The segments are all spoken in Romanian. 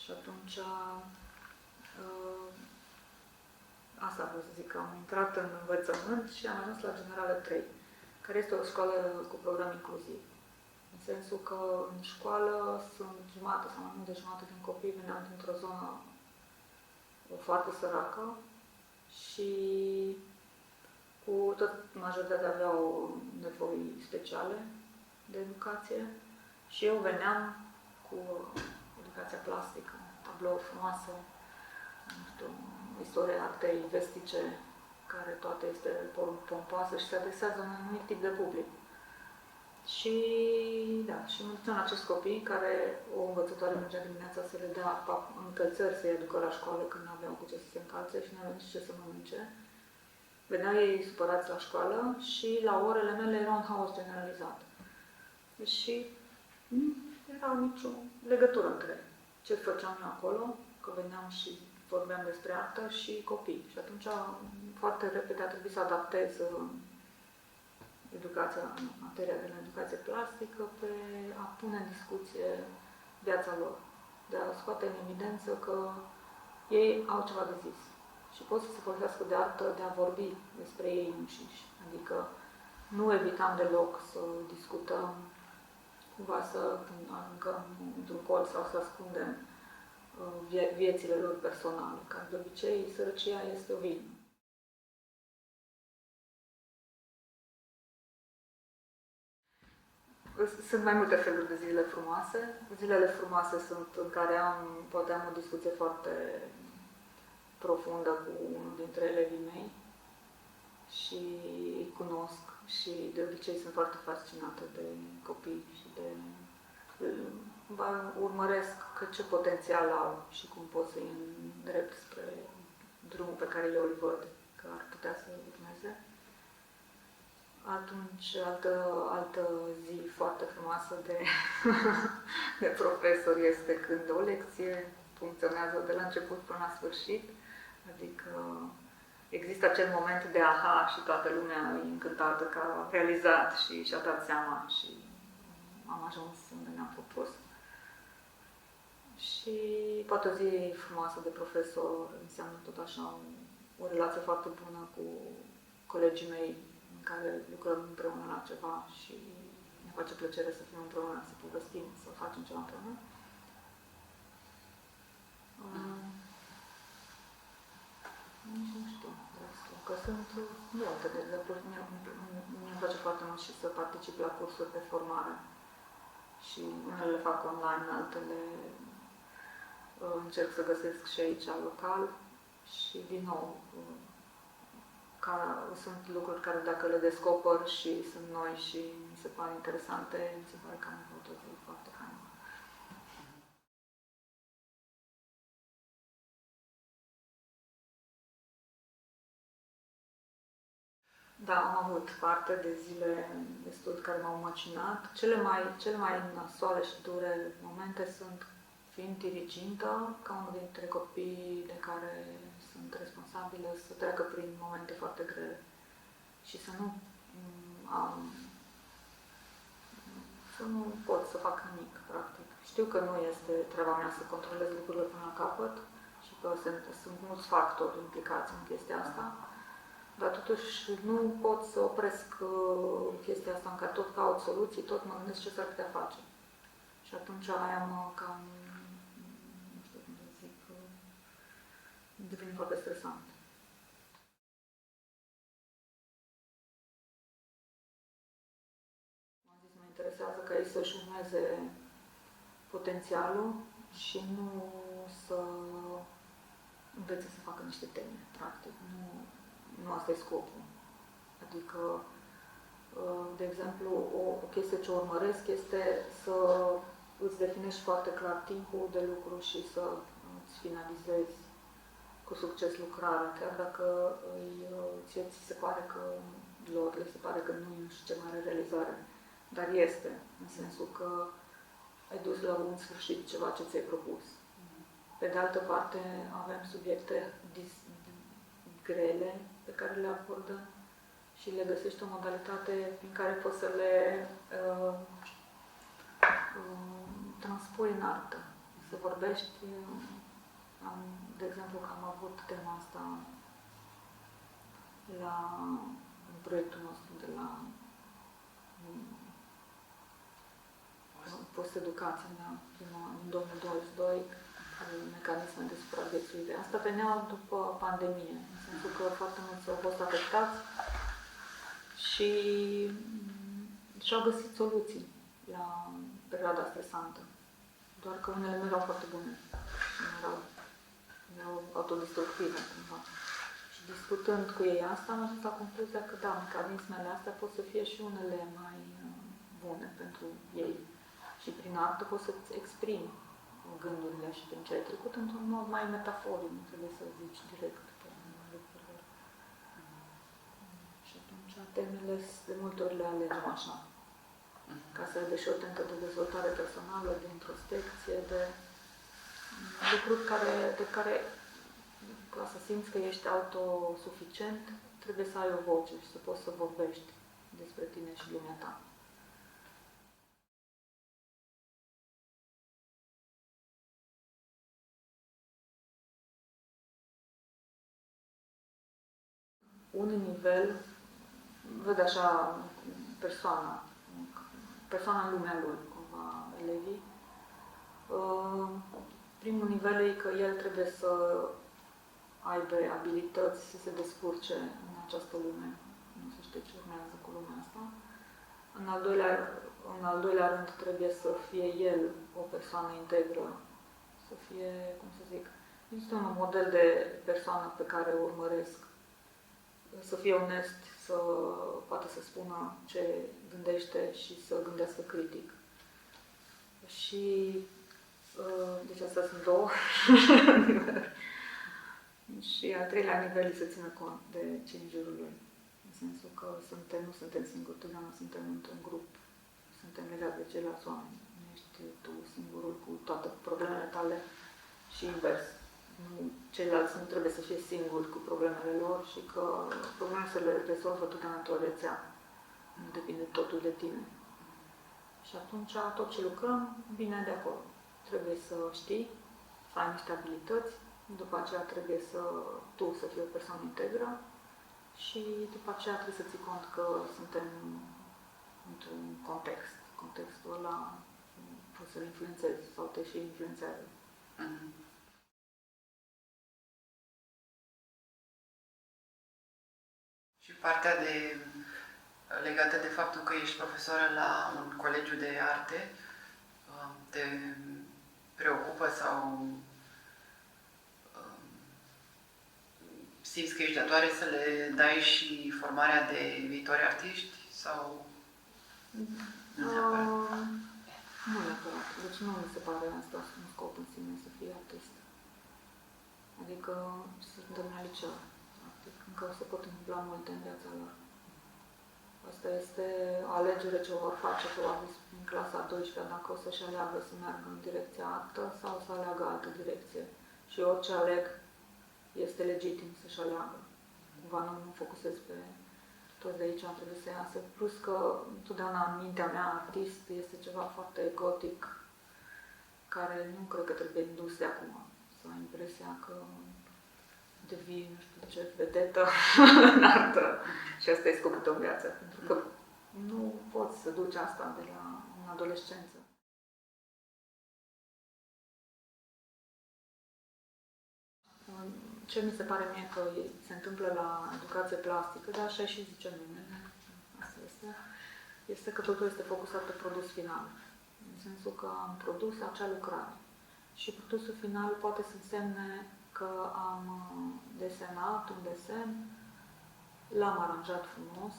Și atunci asta vreau să zic, am intrat în învățământ și am ajuns la Generală 3, care este o școală cu program inclusiv. În sensul că în școală sunt jumătate sau mai mult de jumătate din copii veneau dintr-o zonă foarte săracă și cu tot majoritatea aveau nevoi speciale de educație și eu veneam cu educația plastică, tablouri frumoase, nu știu, istoria artei vestice, care toate este pompoasă și se adresează unui anumit tip de public. Și da, și mă duceam la acești copii care o învățătoare mergea dimineața să le dea încălțări să-i aducă la școală când nu aveau cu ce să se încalțe și nu aveau nici ce să mănânce. Veneau ei supărați la școală și la orele mele era un haos generalizat. Și nu era nicio legătură între ce făceam eu acolo, că veneam și vorbeam despre artă și copii. Și atunci foarte repede a trebuit să adaptez educația, materia de la educație plastică pe a pune în discuție viața lor, de a scoate în evidență că ei au ceva de zis și pot să se folosească de artă de a vorbi despre ei înșiși. Adică nu evitam deloc să discutăm, cumva să aruncăm într-un colț sau să ascundem viețile lor personale, care de obicei sărăcia este o vină. Sunt mai multe feluri de zile frumoase. Zilele frumoase sunt în care poate am o discuție foarte profundă cu unul dintre elevii mei și îi cunosc și de obicei sunt foarte fascinată de copii și urmăresc că ce potențial au și cum pot să-i îndrept spre drumul pe care eu îl văd că ar putea să urmeze. Atunci, altă zi foarte frumoasă de profesor este când o lecție funcționează de la început până la sfârșit. Adică există acel moment de aha și toată lumea e încântată că a realizat și și-a dat seama și am ajuns unde ne-am propus. Și poate o zi frumoasă de profesor înseamnă tot așa o relație foarte bună cu colegii mei în care lucrăm împreună la ceva și ne face plăcere să fim împreună, să povestim, să facem ceva împreună. Nu știu, că sunt multe de lucruri. Mie îmi place foarte mult și să particip la cursuri de formare. Și unele le fac online, altele încerc să găsesc și aici local. Și din nou, sunt lucruri care dacă le descoper și sunt noi și mi se pare interesante, mi se pare că am avut o zi foarte faină. Da, am avut parte de zile destul care m-au măcinat. Cele mai nasoale și dure momente sunt fiind dirigintă, ca unul dintre copiii de care sunt responsabilă să treacă prin momente foarte grele și să nu pot să fac nimic, practic. Știu că nu este treaba mea să controlez lucrurile până la capăt și că sunt mulți factori implicați în chestia asta, dar totuși nu pot să opresc chestia asta în care tot caut soluții, tot mă gândesc ce s-ar putea face. Și atunci aia cam, nu știu cum să zic, devine foarte stresant. M-am zis, mă interesează ca ei să-și urmeze potențialul și nu să învețe să facă niște teme, practic. Nu asta e scopul. Adică, de exemplu, o chestie ce urmăresc este să îți definești foarte clar timpul de lucru și să îți finalizezi cu succes lucrarea, chiar dacă ți se pare că le se pare că nu e și ce mare realizare. Dar este, în sensul că ai dus la un sfârșit ceva ce ți-ai propus. Pe de altă parte, avem subiecte grele pe care le abordăm și le găsești o modalitate prin care poți să le transpui în artă. să vorbești. De exemplu, că am avut tema asta în proiectul nostru de la post-educație, în 2022, mecanisme de supraviețuire. Asta venea după pandemie, în sensul că foarte mulți au fost afectați și și-au găsit soluții la perioada stresantă. Doar că unele nu erau foarte bune. Erau autodestructive, cumva. Și discutând cu ei asta, am ajuns la concluzia că da, mecanismele astea pot să fie și unele mai bune pentru ei. Și prin artă poți să-ți exprimi gândurile și prin ce ai trecut într-un mod mai metaforic, nu trebuie să zici direct pe lucrurile. Și atunci temele de multe ori le alegem așa. Ca să ai și o tentă de dezvoltare personală, de introspecție, de lucruri de care, ca să simți că ești autosuficient, trebuie să ai o voce și să poți să vorbești despre tine și lumea ta. Un nivel văd așa persoana în lumea lui, cumva, elevii. Primul nivel e că el trebuie să aibă abilități să se descurce în această lume. Nu se știe ce urmează cu lumea asta. În al doilea rând trebuie să fie el o persoană integră, să fie, cum să zic, este un model de persoană pe care o urmăresc. Să fie onest, să poată să spună ce gândește și să gândească critic. Și deci astea sunt două. Și al treilea nivel să țină cont de cei în jurul lui. În sensul că nu suntem singuri, totdeauna suntem într-un grup, suntem legați de ceilalți oameni. Nu ești tu singurul cu toate problemele tale și invers. Ceilalți nu trebuie să fie singuri cu problemele lor și că problemele se le rezolvă totdeauna într-o rețea. Nu depinde totul de tine. Și atunci tot ce lucrăm vine de acolo. Trebuie să știi, să ai niște abilități, după aceea trebuie tu să fii o persoană integră și după aceea trebuie să ții cont că suntem într-un context. Contextul ăla poți să-l influențezi sau te și influențează. Și partea legată de faptul că ești profesoară la un colegiu de arte, te preocupă sau simți că ești datoare să le dai și formarea de viitori artiști? Sau nu neapărat? Nu neapărat. Deci nu mi se pare asta un scop în sine să fii artist. Adică suntem la liceu. Încă se pot întâmpla multe în viața lor. Asta este alegere ce vor face probabil în clasa 12-a, dacă o să-și aleagă să meargă în direcția artă sau să aleagă altă direcție. Și orice aleg este legitim să-și aleagă. Cumva nu mă focusez pe toți de aici, trebuie să iasă. Plus că întotdeauna în mintea mea artist este ceva foarte gotic, care nu cred că trebuie indus de acum. Să ai impresia că devii, nu știu ce, vedetă în artă. Și asta e scopul tău în viață. Pentru că nu poți să duci asta de la în adolescență. Ce mi se pare mie că se întâmplă la educație plastică, dar așa și zice lumea, asta este că totul este focusat pe produs final. În sensul că am produs acea lucrare. Și produsul final poate să însemne că am desenat un desen, l-am aranjat frumos,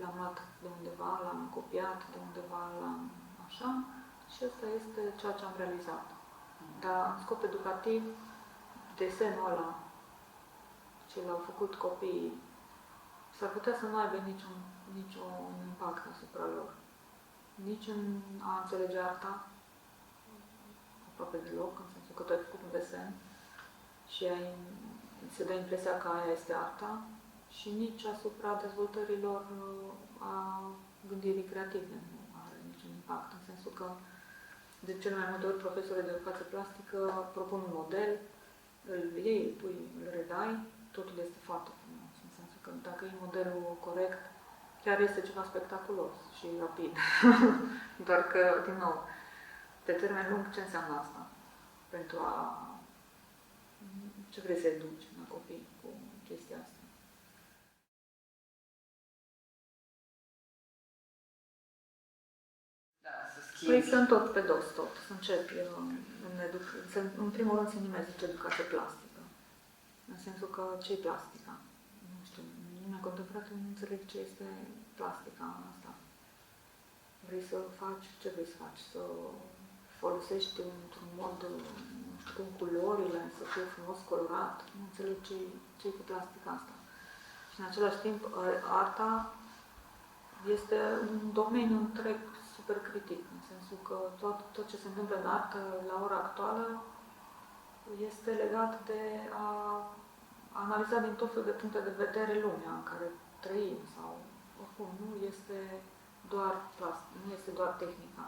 l-am luat de undeva, l-am copiat de undeva, l-am așa, și asta este ceea ce am realizat. Dar în scop educativ, desenul ăla ce l-au făcut copiii, s-ar putea să nu aibă niciun impact asupra lor. Nici în a înțelege arta, aproape deloc, în sensul că tu ai făcut un desen și se dă impresia că aia este arta, și nici asupra dezvoltărilor a gândirii creative nu are niciun impact, în sensul că De cele mai multe ori, profesorii de educație plastică propun un model, îl iei, îl pui, îl redai, totul este foarte frumos. În sensul că dacă e modelul corect, chiar este ceva spectaculos și rapid. Doar că, din nou, pe termen lung, ce înseamnă asta? Pentru a... Ce vrei să educi la copii cu chestia asta? Da, să Păi schimbi. sunt tot pe dos, tot. Să începi în primul rând se numește educație plastică. În sensul că ce-i plastica? Nu știu, lumea contemporană nu înțeleg ce este plastica asta. Vrei să faci, ce vrei să faci? Să folosești într-un mod, nu știu cum, culorile, să fie frumos colorat. Nu înțeleg ce-i cu plastica asta. Și în același timp, arta este un domeniu întreg super critic, în sensul că tot ce se întâmplă în artă la ora actuală este legat de a analiza din tot felul de puncte de vedere lumea în care trăim sau oricum nu este doar plastic, nu este doar tehnica.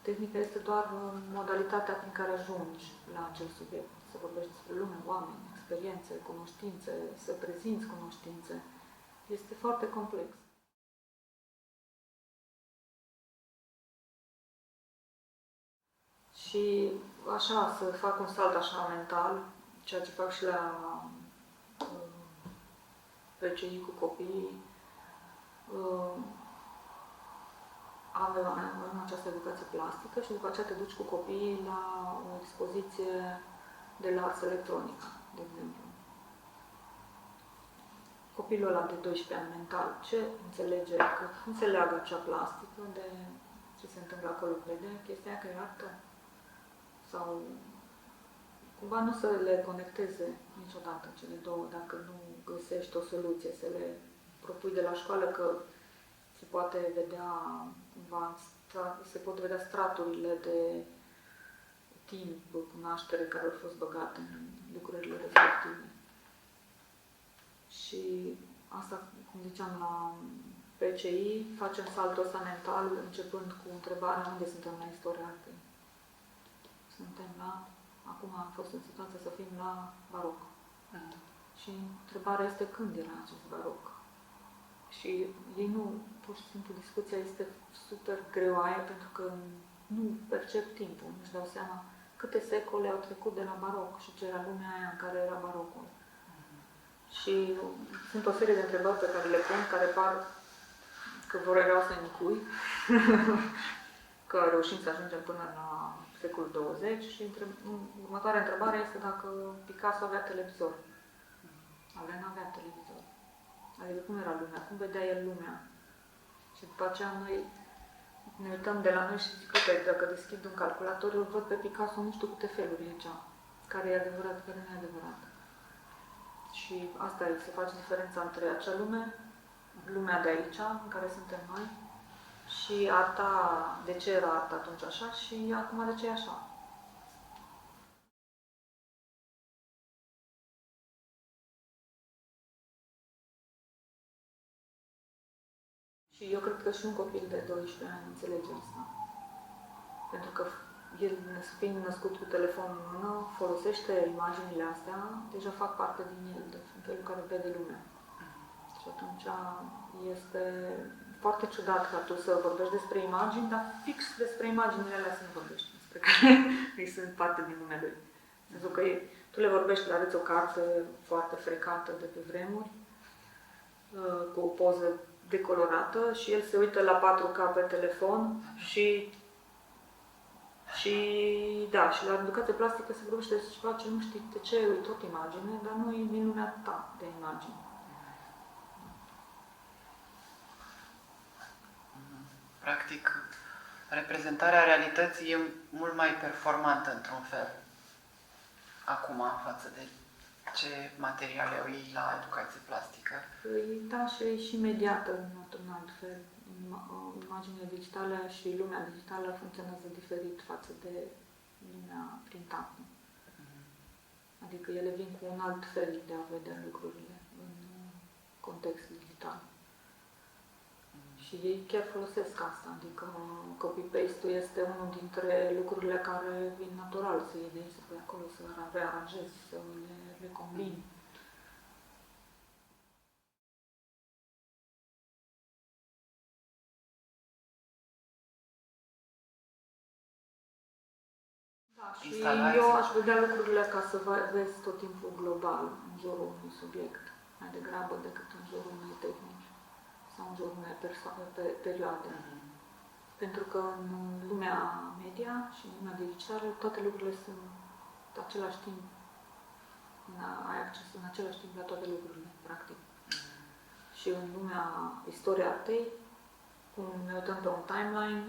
Tehnica este doar modalitatea prin care ajungi la acel subiect. Să vorbești despre lume, oameni, experiențe, cunoștințe, să prezinți cunoștințe. Este foarte complex. Și așa, să fac un salt așa mental, ceea ce fac și la PCI cu copiii, avem această educație plastică și după aceea te duci cu copiii la o expoziție de la artă electronică, de exemplu. Copilul ăla de 12 ani mental, ce înțelege, că înțeleagă acea plastică de ce se întâmplă acolo, vede chestia că e artă? Sau cumva nu să le conecteze niciodată cele două, dacă nu găsești o soluție, să le propui de la școală că se poate vedea cumva, se pot vedea straturile de timp, cunoaștere care au fost băgate în lucrările respective. Și asta, cum ziceam, la PCI, facem saltul ăsta mental începând cu întrebarea unde suntem la istoria artei. Suntem la... Acum am fost în situație să fim la baroc. Și întrebarea este când era acest baroc. Și ei nu, pur și simplu, discuția este super greoaie pentru că nu percep timpul, nu-și dau seama câte secole au trecut de la baroc și ce era lumea aia în care era barocul. Și sunt o serie de întrebări pe care le pun, care par că vor erau să încui, că reușim să ajungem până la secolul 20 și următoarea întrebare este dacă Picasso avea televizor. N-avea televizor. Adică cum era lumea? Cum vedea el lumea? Și după aceea noi ne uităm de la noi și zic, uite, dacă deschid un calculator, eu văd pe Picasso nu știu câte feluri aici. Care e adevărat, care nu e adevărat. Și asta e, să faci diferența între acea lume, lumea de aici, în care suntem noi, și arta, de ce era arta atunci așa și acum de ce e așa. Și eu cred că și un copil de 12 ani înțelege asta. Pentru că el, fiind născut cu telefonul în mână, folosește imaginile astea, deja fac parte din el, de felul care vede lumea. Și atunci este foarte ciudat ca tu să vorbești despre imagini, dar fix despre imaginile alea să nu vorbești, despre care ei sunt parte din lumea lui. Pentru că tu le vorbești, le arăți o carte foarte frecată de pe vremuri, cu o poză decolorată și el se uită la 4K pe telefon și da, și la educație plastică se vorbește despre ceva ce nu știi de ce e tot imagine, dar nu e din lumea ta de imagine. Practic, reprezentarea realității e mult mai performantă într-un fel acum față de ce materiale au ei la educație plastică. Da, și e și imediată într-un alt fel. Imaginea digitală și lumea digitală funcționează diferit față de lumea printată. Adică ele vin cu un alt fel de a vedea lucrurile în context digital. Și ei chiar folosesc asta, adică copy-paste-ul este unul dintre lucrurile care vin natural, să iei de aici, să pui acolo, să rearanjezi, să le combini. Da, și Instalații. eu aș vedea lucrurile ca să vezi tot timpul global, în jurul unui subiect, mai degrabă decât în jurul unei tehnici sau în jurul unei perioade. Pentru că în lumea media și în lumea digitală toate lucrurile sunt același timp, ai acces în același timp la toate lucrurile, practic. Și în lumea istoriei artei, cum ne uităm pe un timeline,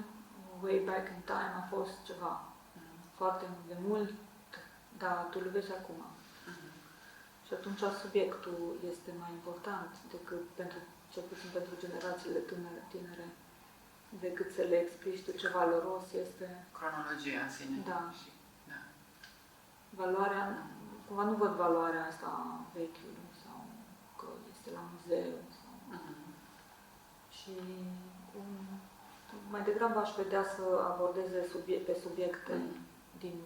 way back in time a fost ceva foarte de mult, dar tu le vezi acum. Și atunci subiectul este mai important decât cel puțin pentru generațiile tinere, decât să le explici tu ce valoros este. Cronologia în sine. Da. Da. Valoarea, cumva nu văd valoarea asta vechiului sau că este la muzeu. Sau... Și mai degrabă aș vedea să abordeze pe subiecte din,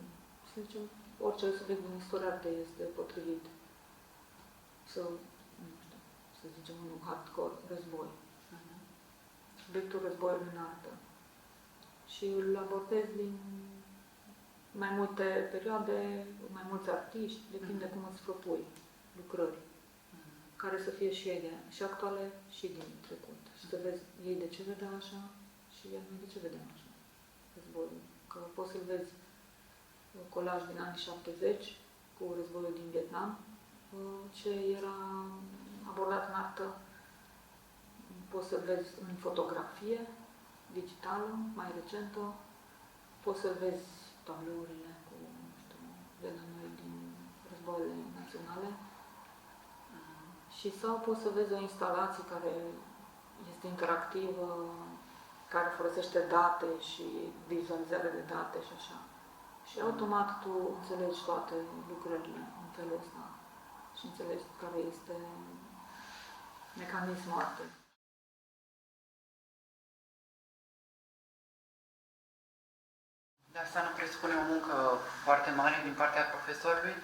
să zicem, orice subiect din istoria artei este potrivit. Să zicem, unul hardcore, război. Subiectul războiului în artă. Și îl abordez din mai multe perioade, mai mulți artiști, depinde cum îți propui lucrări, care să fie și ele, și actuale, și din trecut. Și să vezi ei de ce vedeau așa și el de ce vedem așa. Războiul. Că poți să-l vezi colaj din anii 70 cu războiul din Vietnam, ce era abordat în artă. Poți să vezi în fotografie digitală, mai recentă. Poți să vezi tablourile cu, de la noi din războaiele naționale. Și sau poți să vezi o instalație care este interactivă, care folosește date și vizualizare de date și așa. Și automat tu înțelegi toate lucrurile în felul ăsta și înțelegi care este mecanismul artei. De asta nu presupune o muncă foarte mare din partea profesorului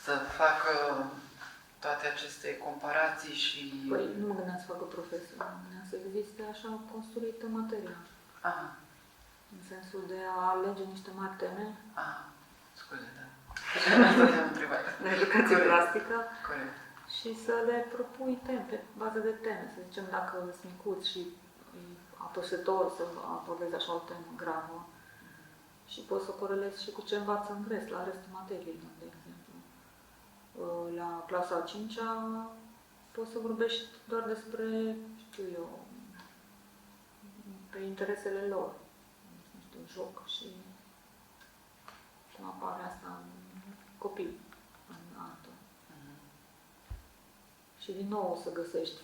să facă toate aceste comparații și... Păi nu mă gândeam să facă profesor, mă gândeam să existe așa construită materia. Aha. În sensul de a alege niște mari teme. Aha, scuze, da. Asta te-am întrebat. La educație plastică. Corect. Și să le propui teme, pe bază de teme. Să zicem, dacă sunt micuți și apăsător să abordezi așa o temă gravă. Și poți să corelezi și cu ce învață în rest, la restul materiilor, de exemplu. La clasa a 5-a poți să vorbești doar despre, știu eu, pe interesele lor. Nu știu, joc și cum apare asta în copii, în artă. Și din nou o să găsești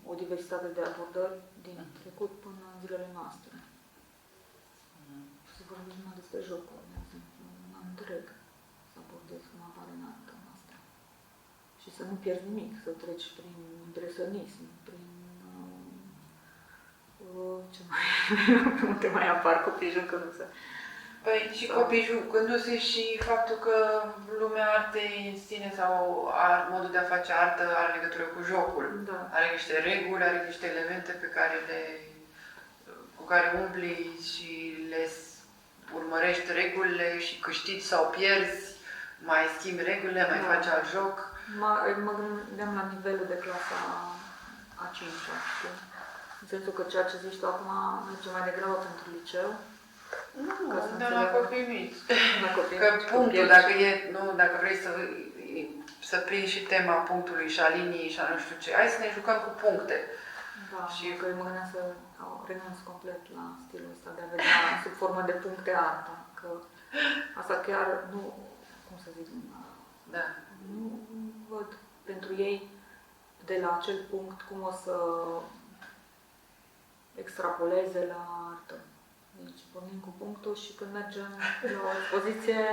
o diversitate de abordări din trecut până în zilele noastre. Să vorbim numai despre jocuri, de exemplu, un an întreg să abordezi cum apare în artă asta. Și să nu pierzi nimic, să treci prin impresionism, prin ce mai, unde mai apar copii jucându-se. Păi și copii jucându-se și faptul că lumea artei în sine sau modul de a face artă are legătură cu jocul. Da. Are niște reguli, are niște elemente pe care cu care umbli și le urmărești regulile și câștigi sau pierzi, mai schimbi regulile, mai faci alt joc. Mă gândeam la nivelul de clasa a 5-a, știi? În sensul că ceea ce zici tu acum merge mai degrabă pentru liceu. Nu, dar la copii mici. Că punctul, dacă vrei să prinzi și tema punctului și a liniei și a nu știu ce, hai să ne jucăm cu puncte. Da, și că mă gândeam să renunț complet la stilul ăsta de a vedea sub formă de puncte arta. Că asta chiar nu, cum să zic, da. Nu văd pentru ei de la acel punct cum o să extrapoleze la artă. Deci pornim cu punctul și când mergem la o expoziție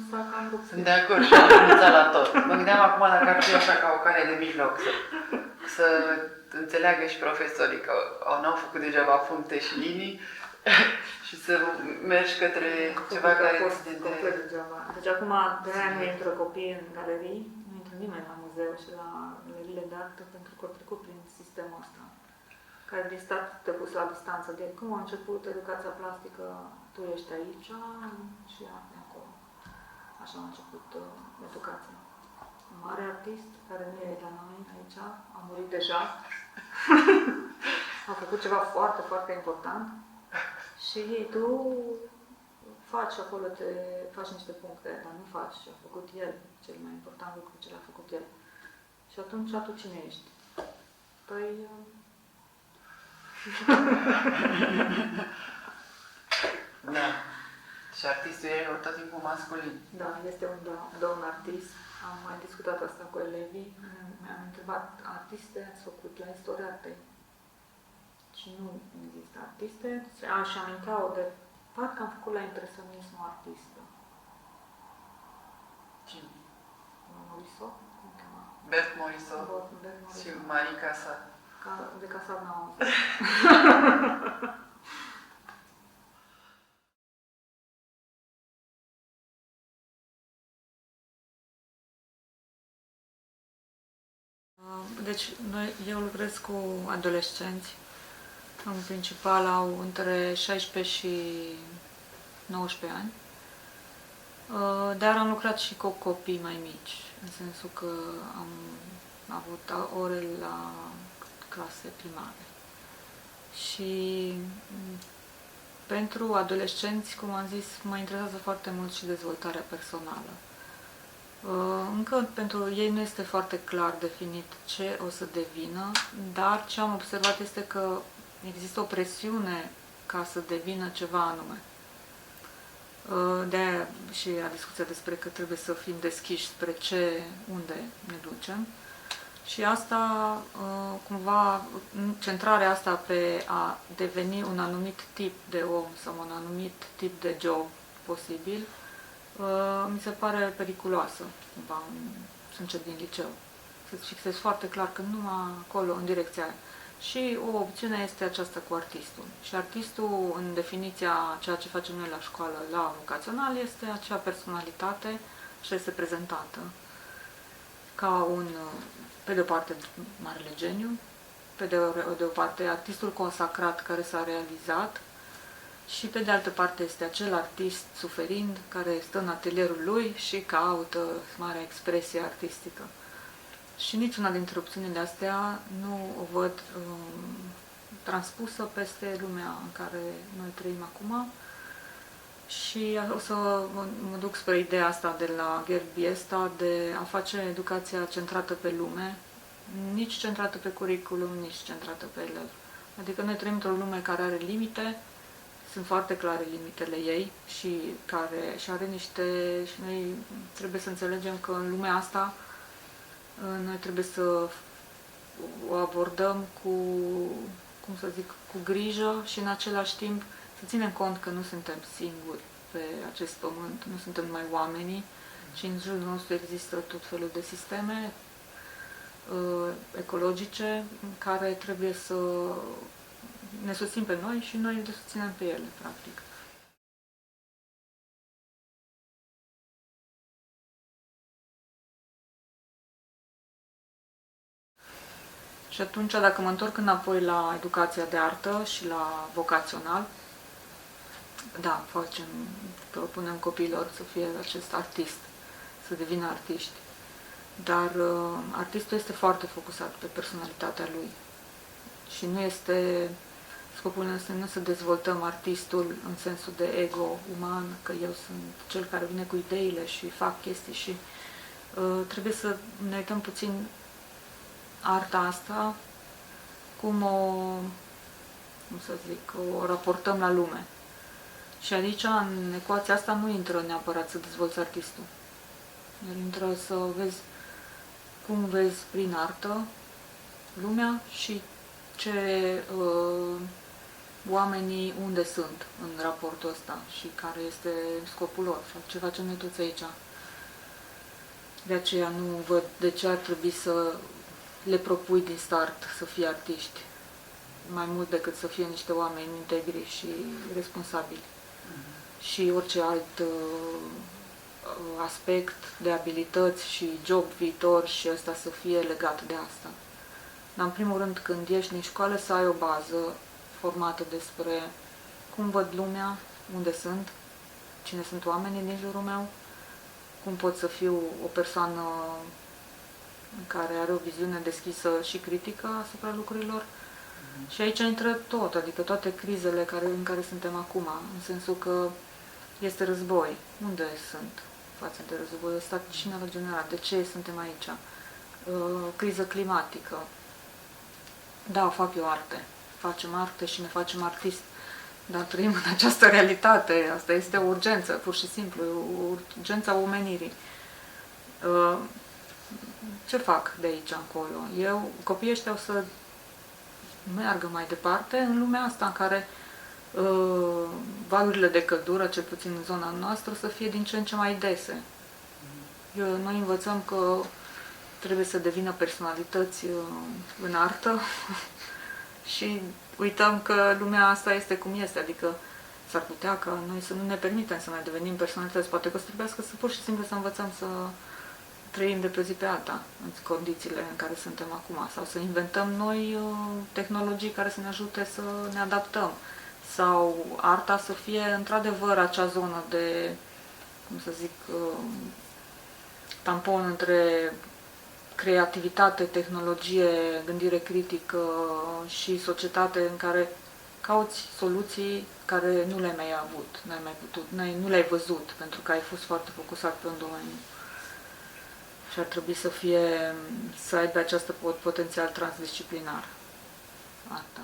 s-a cam rupt. Sunt de acord și am renunțat la tot. Mă gândeam acum dacă ar fi așa ca o cale de mijloc să înțeleagă și profesorii că n-au făcut degeaba puncte și linii și să mergi către ceva care ține de... complet degeaba. Deci acum de-aia nu intră copii în galerii, nu intră nimeni la muzeu și la galeriile de artă pentru că au trecut prin sistemul ăsta, care din start te pus la distanță de cum a început educația plastică, tu ești aici și ea de acolo. Așa a început educația. Un mare artist, care nu e la noi aici, a murit deja, a făcut ceva foarte, foarte important și tu faci acolo, faci niște puncte, dar nu faci ce a făcut el, cel mai important lucru ce l-a făcut el. Și atunci, tu cine ești? Păi... Da. Și artistul e tot timpul masculin. Da, este un domn artist. Am mai discutat asta cu elevii. Mi-am întrebat, artiste ați făcut la istoria artei? Și nu există artiste. Și aminteau de parcă am făcut la impresionismul artistă. Cine? Morisot? Cum chema? Bert Morisot și Marie Cassatt. De Cassatt n-am auzit. Deci, eu lucrez cu adolescenți. În principal au între 16 și 19 ani. Dar am lucrat și cu copii mai mici, în sensul că am avut ore la clase primare. Și pentru adolescenți, cum am zis, mă interesează foarte mult și dezvoltarea personală. Încă pentru ei nu este foarte clar definit ce o să devină, dar ce am observat este că există o presiune ca să devină ceva anume. De-aia și la discuția despre că trebuie să fim deschiși spre unde ne ducem. Și asta, cumva, centrarea asta pe a deveni un anumit tip de om sau un anumit tip de job posibil, mi se pare periculoasă, cumva, să încep din liceu. Să-ți fixezi foarte clar că numai acolo, în direcția aia. Și o opțiune este aceasta cu artistul. Și artistul, în definiția ceea ce facem noi la școală, la vocațional, este acea personalitate și este prezentată ca un, pe de o parte, marele geniu, pe de o parte, artistul consacrat care s-a realizat și pe de altă parte este acel artist suferind care stă în atelierul lui și caută marea expresie artistică. Și niciuna dintre opțiunile astea nu o văd transpusă peste lumea în care noi trăim acum. Și o să mă duc spre ideea asta de la Gerd Biesta de a face educația centrată pe lume, nici centrată pe curriculum, nici centrată pe elev. Adică noi trăim într-o lume care are limite, sunt foarte clare limitele ei și care și are niște... și noi trebuie să înțelegem că în lumea asta noi trebuie să o abordăm cu, cum să zic, cu grijă și în același timp să ținem cont că nu suntem singuri pe acest pământ, nu suntem numai oamenii, ci în jurul nostru există tot felul de sisteme ecologice care trebuie să ne susțin pe noi și noi le susținem pe ele, practic. Și atunci, dacă mă întorc înapoi la educația de artă și la vocațional, da, propunem copiilor să fie acest artist, să devină artiști. Dar artistul este foarte focusat pe personalitatea lui. Și nu este, scopul nostru nu să dezvoltăm artistul în sensul de ego uman, că eu sunt cel care vine cu ideile și fac chestii și trebuie să ne uităm puțin arta asta, cum să zic, o raportăm la lume. Și aici, în ecuația asta, nu intră neapărat să dezvolți artistul. El intră să vezi cum vezi prin artă lumea și ce oamenii unde sunt în raportul ăsta și care este scopul lor și ce facem noi toți aici. De aceea nu văd de ce ar trebui să le propui din start să fie artiști, mai mult decât să fie niște oameni integri și responsabili. Și orice alt aspect de abilități și job viitor și ăsta să fie legat de asta. Dar în primul rând, când ieși din școală, să ai o bază formată despre cum văd lumea, unde sunt, cine sunt oamenii din jurul meu, cum pot să fiu o persoană care are o viziune deschisă și critică asupra lucrurilor. Și aici intră tot, adică toate crizele în care suntem acum, în sensul că este război. Unde sunt față de războiul ăsta și în general? De ce suntem aici? Criză climatică. Da, fac eu arte. Facem arte și ne facem artist. Dar trăim în această realitate. Asta este o urgență, pur și simplu, o urgența omenirii. Ce fac de aici încolo? Copiii ăștia o să meargă mai departe în lumea asta în care valurile de căldură, cel puțin în zona noastră, să fie din ce în ce mai dese. Noi învățăm că trebuie să devină personalități în artă și uităm că lumea asta este cum este, adică s-ar putea ca noi să nu ne permitem să mai devenim personalități, poate că o să trebuiască să pur și simplu să învățăm să trăim de pe zi pe alta, în condițiile în care suntem acum, sau să inventăm noi tehnologii care să ne ajute să ne adaptăm, sau arta să fie într-adevăr acea zonă de, cum să zic, tampon între creativitate, tehnologie, gândire critică și societate în care cauți soluții care nu le-ai mai avut, n-ai mai putut, nu le-ai văzut, pentru că ai fost foarte focusat pe un domeniu. Și ar trebui să aibă acest potențial transdisciplinar, arta.